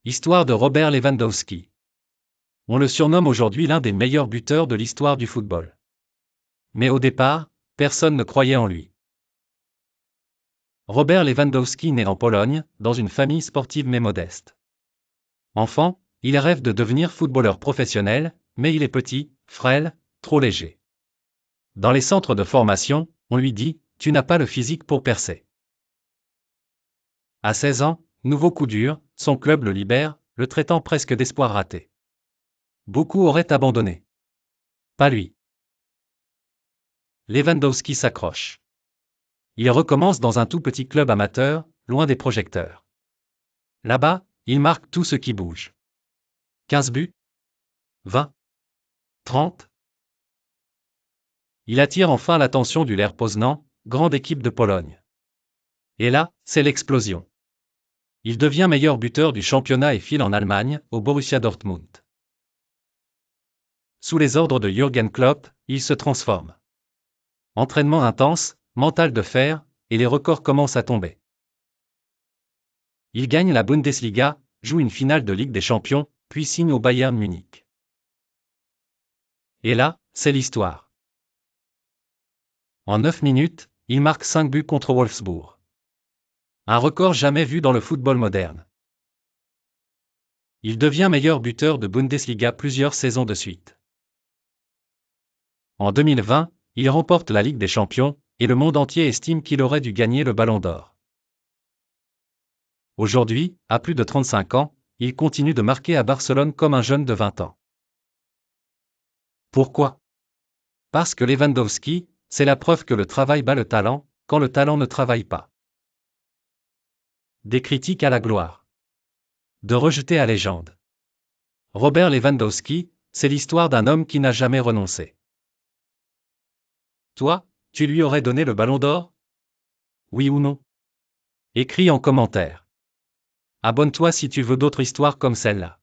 Histoire de Robert Lewandowski. On le surnomme aujourd'hui l'un des meilleurs buteurs de l'histoire du football. Mais au départ, personne ne croyait en lui. Robert Lewandowski naît en Pologne, dans une famille sportive mais modeste. Enfant, il rêve de devenir footballeur professionnel, mais il est petit, frêle, trop léger. Dans les centres de formation, on lui dit « Tu n'as pas le physique pour percer ». À 16 ans, nouveau coup dur, son club le libère, le traitant presque d'espoir raté. Beaucoup auraient abandonné. Pas lui. Lewandowski s'accroche. Il recommence dans un tout petit club amateur, loin des projecteurs. Là-bas, il marque tout ce qui bouge. 15 buts 20 30 Il attire enfin l'attention du Lech Poznan, grande équipe de Pologne. Et là, c'est l'explosion. Il devient meilleur buteur du championnat et file en Allemagne, au Borussia Dortmund. Sous les ordres de Jürgen Klopp, il se transforme. Entraînement intense, mental de fer, et les records commencent à tomber. Il gagne la Bundesliga, joue une finale de Ligue des Champions, puis signe au Bayern Munich. Et là, c'est l'histoire. En 9 minutes, il marque 5 buts contre Wolfsburg. Un record jamais vu dans le football moderne. Il devient meilleur buteur de Bundesliga plusieurs saisons de suite. En 2020, il remporte la Ligue des Champions, et le monde entier estime qu'il aurait dû gagner le Ballon d'Or. Aujourd'hui, à plus de 35 ans, il continue de marquer à Barcelone comme un jeune de 20 ans. Pourquoi ? Parce que Lewandowski, c'est la preuve que le travail bat le talent, quand le talent ne travaille pas. Des critiques à la gloire. De rejeter à légende. Robert Lewandowski, c'est l'histoire d'un homme qui n'a jamais renoncé. Toi, tu lui aurais donné le Ballon d'Or ? Oui ou non ? Écris en commentaire. Abonne-toi si tu veux d'autres histoires comme celle-là.